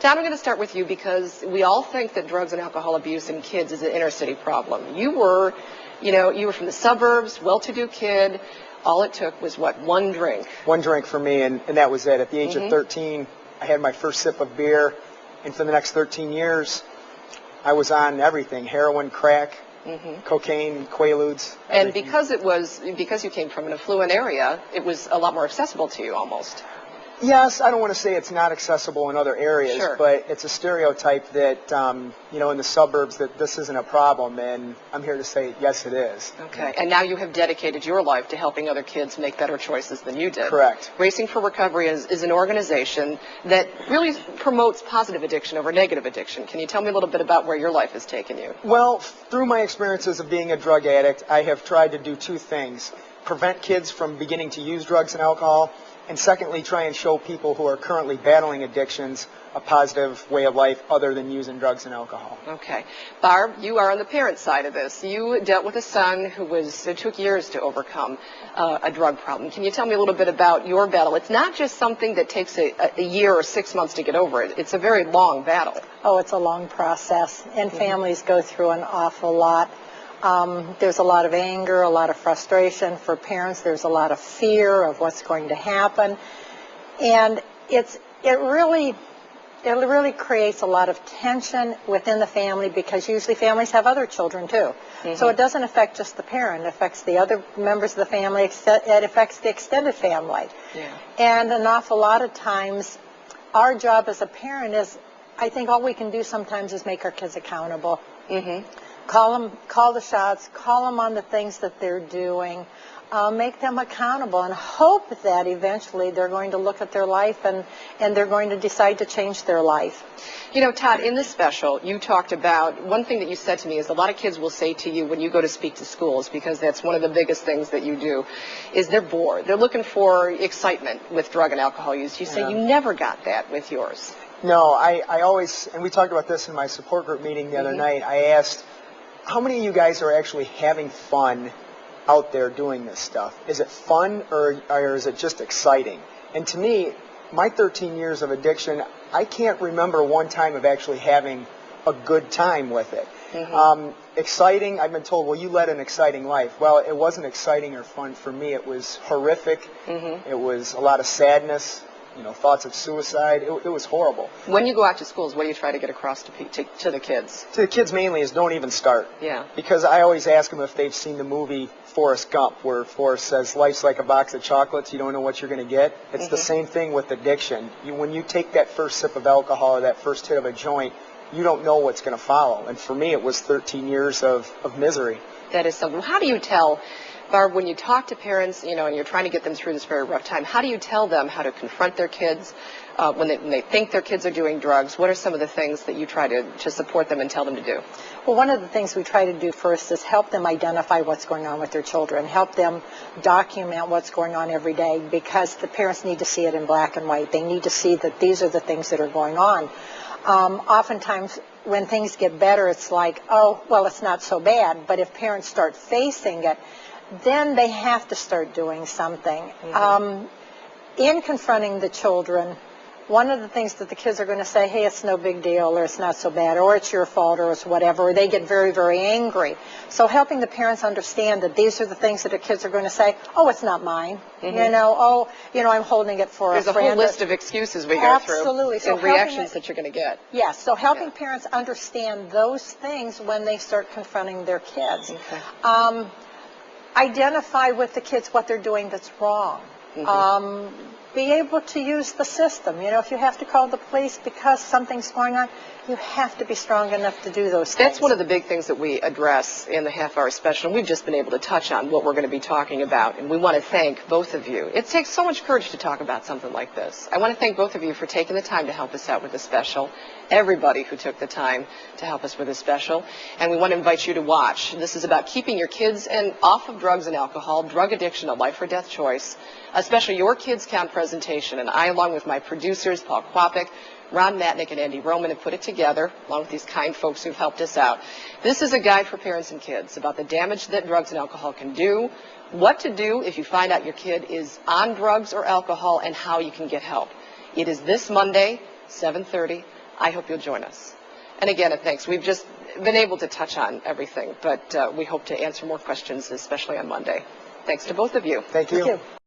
Todd, I'm going to start with you because we all think that drugs and alcohol abuse in kids is an inner city problem. You were from the suburbs, well-to-do kid. All it took was, what, one drink? One drink for me, and that was it. At the age of 13, I had my first sip of beer, and for the next 13 years, I was on everything: heroin, crack, cocaine, Quaaludes. And because you came from an affluent area, it was a lot more accessible to you almost. Yes, I don't want to say it's not accessible in other areas, sure, but it's a stereotype that, in the suburbs that this isn't a problem, and I'm here to say, yes, it is. Okay, and now you have dedicated your life to helping other kids make better choices than you did. Correct. Racing for Recovery is an organization that really promotes positive addiction over negative addiction. Can you tell me a little bit about where your life has taken you? Well, through my experiences of being a drug addict, I have tried to do two things: prevent kids from beginning to use drugs and alcohol, and secondly, try and show people who are currently battling addictions a positive way of life other than using drugs and alcohol. Okay. Barb, you are on the parent side of this. You dealt with a son it took years to overcome a drug problem. Can you tell me a little bit about your battle? It's not just something that takes a year or 6 months to get over it. It's a very long battle. Oh, it's a long process, and families go through an awful lot. There's a lot of anger, a lot of frustration for parents. There's a lot of fear of what's going to happen, and it really creates a lot of tension within the family, because usually families have other children too. So it doesn't affect just the parent; it affects the other members of the family. It affects the extended family. Yeah. And an awful lot of times, our job as a parent is, I think, all we can do sometimes is make our kids accountable. Call the shots, call them on the things that they're doing, make them accountable, and hope that eventually they're going to look at their life and they're going to decide to change their life. You know, Todd, in this special, you talked about, one thing that you said to me is a lot of kids will say to you when you go to speak to schools, because that's one of the biggest things that you do, is they're bored. They're looking for excitement with drug and alcohol use. You say you never got that with yours. No, I always, and we talked about this in my support group meeting the other night, I asked, how many of you guys are actually having fun out there doing this stuff? Is it fun or is it just exciting? And to me, my 13 years of addiction, I can't remember one time of actually having a good time with it. Exciting, I've been told, well, you led an exciting life. Well, it wasn't exciting or fun for me. It was horrific. It was a lot of sadness. Thoughts of suicide. It was horrible. When you go out to schools, what do you try to get across to the kids? To the kids mainly is don't even start. Yeah. Because I always ask them if they've seen the movie Forrest Gump, where Forrest says, life's like a box of chocolates, you don't know what you're going to get. It's the same thing with addiction. When you take that first sip of alcohol or that first hit of a joint, you don't know what's going to follow. And for me, it was 13 years of misery. That is something. How do you tell, Barb, when you talk to parents, and you're trying to get them through this very rough time, how do you tell them how to confront their kids when they think their kids are doing drugs? What are some of the things that you try to support them and tell them to do? Well, one of the things we try to do first is help them identify what's going on with their children, help them document what's going on every day, because the parents need to see it in black and white. They need to see that these are the things that are going on. Oftentimes, when things get better, it's like, oh, well, it's not so bad. But if parents start facing it, then they have to start doing something. In confronting the children, one of the things that the kids are going to say, hey, it's no big deal, or it's not so bad, or it's your fault, or it's whatever, or they get very, very angry. So helping the parents understand that these are the things that the kids are going to say, oh, it's not mine, I'm holding it for a friend. There's a whole list of excuses we go through. Absolutely. So and reactions that you're going to get. Yes, so helping parents understand those things when they start confronting their kids. Identify with the kids what they're doing that's wrong. Be able to use the system. If you have to call the police because something's going on, you have to be strong enough to do those things. That's one of the big things that we address in the half-hour special. We've just been able to touch on what we're going to be talking about, and we want to thank both of you. It takes so much courage to talk about something like this. I want to thank both of you for taking the time to help us out with the special, everybody who took the time to help us with this special, and we want to invite you to watch. This is about keeping your kids off of drugs and alcohol, drug addiction, a life or death choice, especially Your Kids Count presentation, and I, along with my producers, Paul Kwapik, Ron Matnick, and Andy Roman, have put it together, along with these kind folks who've helped us out. This is a guide for parents and kids about the damage that drugs and alcohol can do, what to do if you find out your kid is on drugs or alcohol, and how you can get help. It is this Monday, 7:30, I hope you'll join us. And again, thanks. We've just been able to touch on everything, but we hope to answer more questions, especially on Monday. Thanks to both of you. Thank you. Thank you.